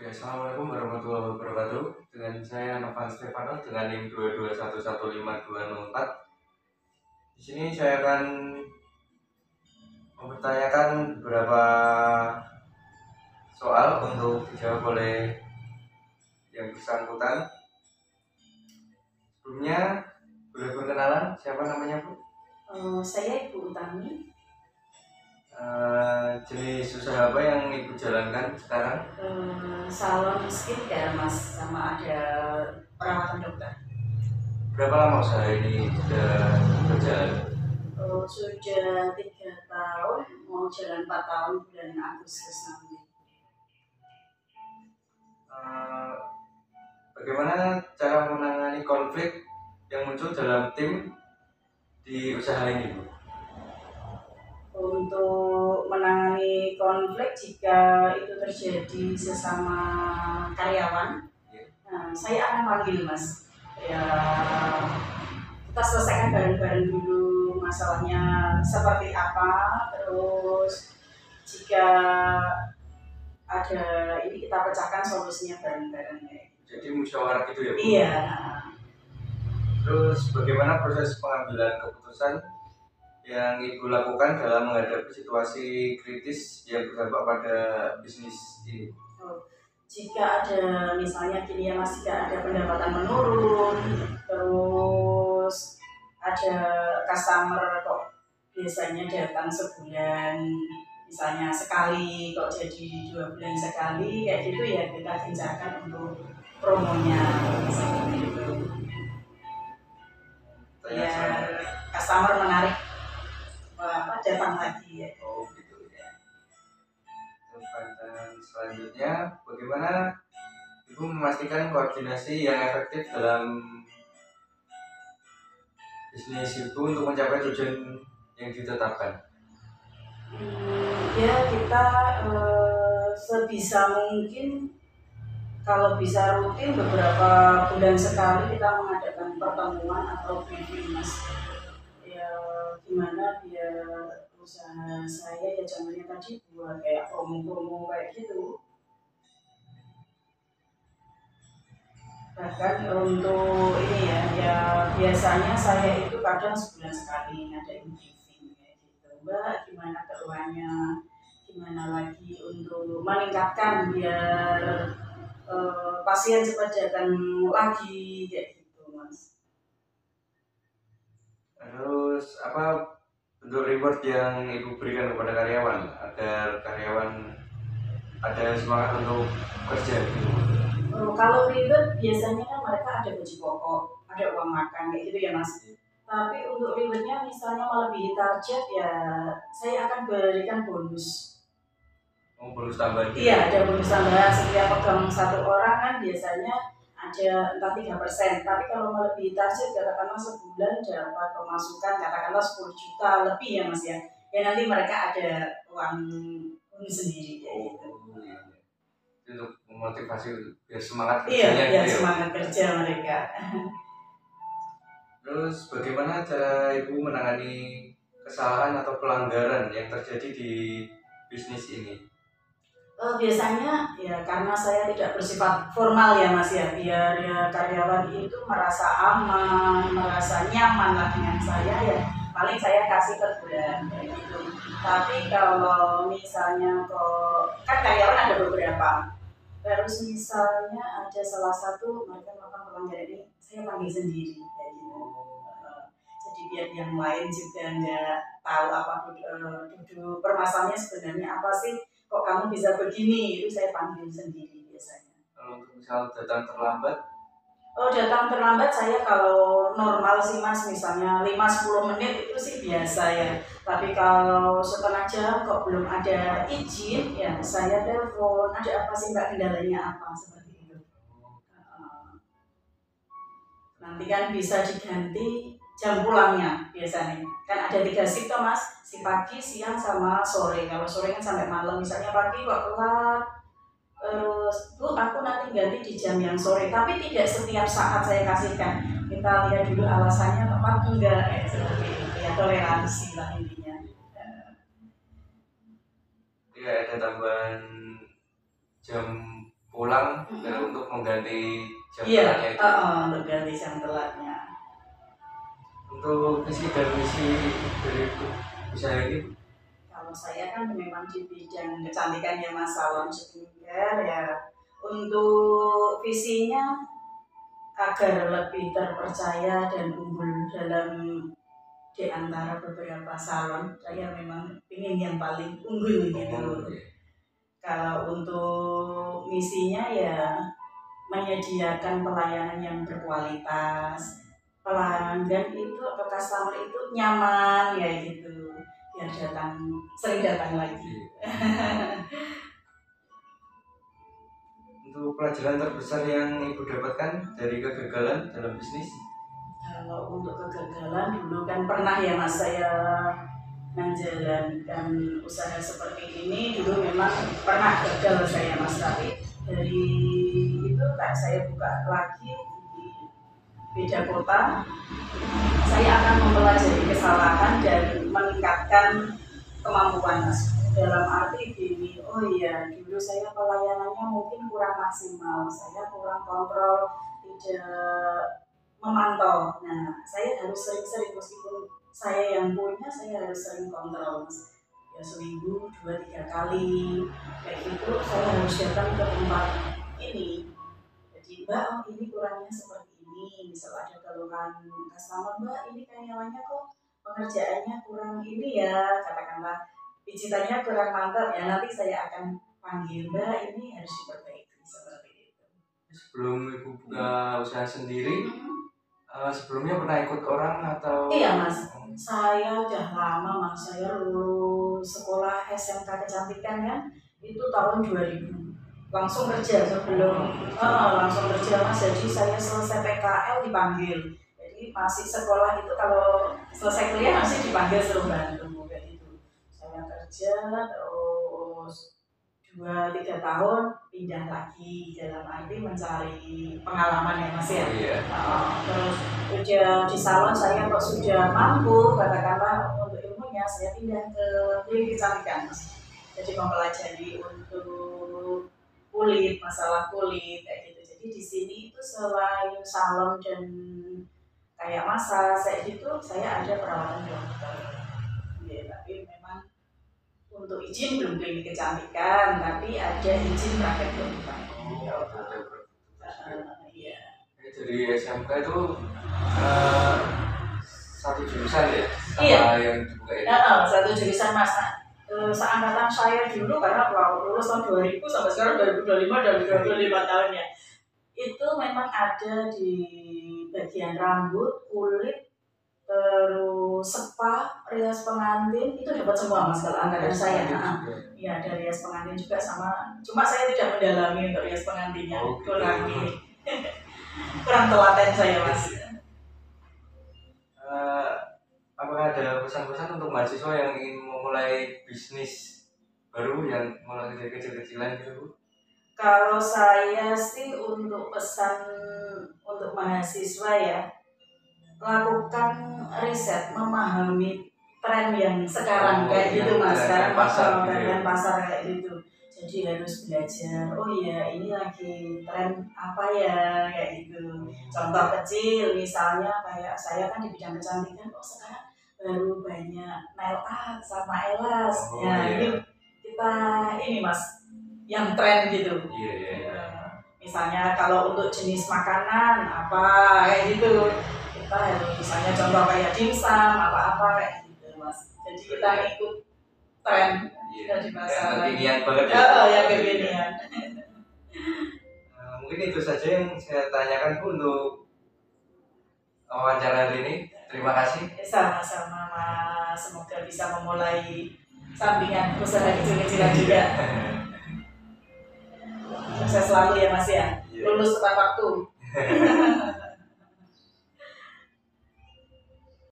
Oke, Assalamualaikum warahmatullahi wabarakatuh. Dengan saya Novan Stefano dengan NIM 221155204. Di sini saya akan mempertanyakan beberapa soal untuk dijawab oleh yang bersangkutan. Sebelumnya, boleh perkenalan siapa namanya, Bu? Saya Ibu Utami. Jenis usaha apa yang Ibu jalankan sekarang? Salon skincare Mas, sama ada perawatan dokter. Berapa lama usaha ini sudah berjalan? Sudah 3 tahun, mau jalan 4 tahun bulan Agustus nanti. Bagaimana cara menangani konflik yang muncul dalam tim di usaha ini, Bu? Untuk menangani konflik jika itu terjadi sesama karyawan, saya akan panggil Mas. Ya, kita selesaikan bareng-bareng dulu masalahnya seperti apa, terus jika ada ini kita pecahkan solusinya bareng-bareng. Jadi musyawarah gitu ya, Bu? Iya. Terus bagaimana proses pengambilan keputusan yang Ibu lakukan dalam menghadapi situasi kritis yang berdampak pada bisnis ini? Jika ada misalnya gini ya Mas, jika ada pendapatan menurun, terus ada customer kok biasanya datang sebulan misalnya sekali kok jadi 2 bulan sekali kayak gitu ya, kita gencarkan untuk promonya seperti itu ya, customer menarik datang lagi ya. Oh gitu ya. Terus pertanyaan selanjutnya, bagaimana Ibu memastikan koordinasi yang efektif dalam bisnis Ibu untuk mencapai tujuan yang ditetapkan? Ya kita sebisa mungkin kalau bisa rutin beberapa bulan sekali kita mengadakan pertemuan atau briefing Mas. Ya gimana biar usaha saya ya zamannya tadi buat kayak promo-promo kayak gitu. Bahkan untuk ini ya biasanya saya itu kadang sebulan sekali ngadain briefing kayak gitu. Mbak gimana keluarnya, gimana lagi untuk meningkatkan biar pasien cepat datang lagi kayak gitu Mas. Terus apa bentuk reward yang Ibu berikan kepada karyawan agar karyawan ada semangat untuk kerja gitu? Kalau reward biasanya kan mereka ada gaji pokok, ada uang makan kayak gitu ya Mas. Tapi untuk rewardnya misalnya melebihi target ya saya akan berikan bonus. Oh, bonus tambahan? Iya, ada bonus tambahan setiap pegang 1 orang kan biasanya ada entah 3%. Tapi kalau melebihi target katakanlah sebulan dapat pemasukan katakanlah 10 juta lebih ya Mas ya. Ya nanti mereka ada uang sendiri kayak gitu. Iya. Untuk memotivasi biar semangat kerjanya. Iya, biar semangat kerja mereka. Terus bagaimana cara Ibu menangani kesalahan atau pelanggaran yang terjadi di bisnis ini? Biasanya ya karena saya tidak bersifat formal ya Mas ya, biar ya karyawan itu merasa aman, merasa nyaman lah dengan saya ya paling saya kasih teguran kayak gitu. Tapi kalau misalnya kok kan karyawan ada beberapa, terus misalnya ada salah satu mereka melakukan pelanggaran ini saya panggil sendiri kayak gitu. Jadi biar yang lain juga nggak tahu apa duduk permasalahannya sebenarnya apa sih, kok kamu bisa begini, itu saya panggil sendiri biasanya. Kalau untuk misal datang terlambat? Datang terlambat saya kalau normal sih Mas, misalnya 5-10 menit itu sih biasa ya. Tapi kalau setengah jam kok belum ada izin ya saya telepon, ada apa sih Mbak, kendalanya apa, seperti itu. Nanti kan bisa diganti jam pulangnya biasanya. Kan ada 3 shift toh Mas, si pagi, siang, sama sore. Kalau sore kan sampai malam, misalnya pagi kok telat, terus Bu aku nanti ganti di jam yang sore. Tapi tidak setiap saat saya kasihkan. Kita lihat dulu alasannya tepat enggak, seperti itu ya, toleransi lah intinya. Ya ada tambahan jam pulang untuk mengganti jam Iya, telatnya itu. untuk ganti jam telatnya. Untuk visi dan misi dari usaha ini, Kalau saya kan memang di bidang kecantikan ya Mas, salon skincare ya. Untuk visinya agar lebih terpercaya dan unggul dalam di antara beberapa salon, saya memang ingin yang paling unggul gitu. Kalau untuk misinya ya menyediakan pelayanan yang berkualitas, pelanggan itu atau customer itu nyaman ya gitu, biar sering datang lagi. Untuk pelajaran terbesar yang Ibu dapatkan dari kegagalan dalam bisnis? Kalau untuk kegagalan dulu kan pernah ya Mas, saya menjalankan usaha seperti ini dulu memang pernah gagal saya Mas, tapi dari itu kayak saya buka lagi di beda kota, saya akan mempelajari kesalahan dan meningkatkan kemampuan Mas. Dalam arti gini, oh iya dulu saya pelayanannya mungkin kurang maksimal, saya kurang kontrol, tidak memantau. Nah, saya harus sering-sering meskipun saya yang punya, saya harus sering kontrol Mas. Ya seminggu 2-3 kali kayak gitu saya harus datang ke tempat ini. Jadi Mbak, oh ini kurangnya seperti ini. Misal ada keluhan customer, Mbak ini karyawannya kok pengerjaannya kurang ini ya, katakanlah pijitannya kurang mantap ya, nanti saya akan panggil Mbak ini harus diperbaiki seperti itu. Sebelum Ibu buka usaha sendiri, sebelumnya pernah ikut orang atau? Iya Mas, saya udah lama Mas, saya lulus sekolah SMK kecantikan kan, itu tahun 2000. Langsung kerja langsung kerja Mas, jadi saya selesai PKL dipanggil. Jadi masih sekolah itu kalau selesai kuliah masih dipanggil suruh bantu kayak gitu. Saya kerja terus 2-3 tahun pindah lagi, dalam arti mencari pengalaman ya Mas ya. Terus udah di salon saya kok sudah mampu, katakanlah untuk ilmunya saya pindah ke klinik kecantikan Mas. Jadi mempelajari untuk kulit, masalah kulit kayak gitu. Jadi di sini itu selain salon dan kayak massage kayak gitu, saya ada perawatan dokter. Ya, tapi memang untuk izin belum klinik kecantikan, tapi ada izin praktek dokter. Iya. Dari SMK itu satu jurusan ya? Sama iya. Yang dibuka ini? Satu jurusan Mas. Seangkatan saya dulu karena lulus tahun 2000 sampai sekarang 2025 dan 25 tahun ya. Itu memang ada di bagian rambut, kulit, terus spa, rias pengantin itu dapat semua Mas kalau angkatan saya. Iya, ada rias pengantin juga sama. Cuma saya tidak mendalami untuk rias pengantinnya, kurang telaten saya Mas. Apakah ada pesan-pesan untuk mahasiswa yang ingin memulai bisnis baru yang mulai dari kecil-kecilan gitu? Kalau saya sih untuk pesan untuk mahasiswa ya, lakukan riset, memahami tren yang sekarang kayak gitu Mas, sekarang pasar kayak gitu. Jadi harus belajar, oh iya ini lagi tren apa ya kayak gitu. Contoh kecil misalnya kayak saya kan di bidang kecantikan, oh sekarang baru banyak nail art sama elas. Ini kita ini Mas yang tren gitu. Misalnya kalau untuk jenis makanan apa kayak gitu, kita harus misalnya contoh kayak dimsum apa-apa kayak gitu Mas. Jadi kita ikut tren dari pasar. Kekinian banget ya. Yang kekinian. Mungkin itu saja yang saya tanyakan Bu untuk wawancara hari ini. Terima kasih. Sama-sama Mas, semoga bisa memulai sampingan usaha kecil-kecilan juga. Sukses selalu ya Mas ya. Lulus tepat waktu.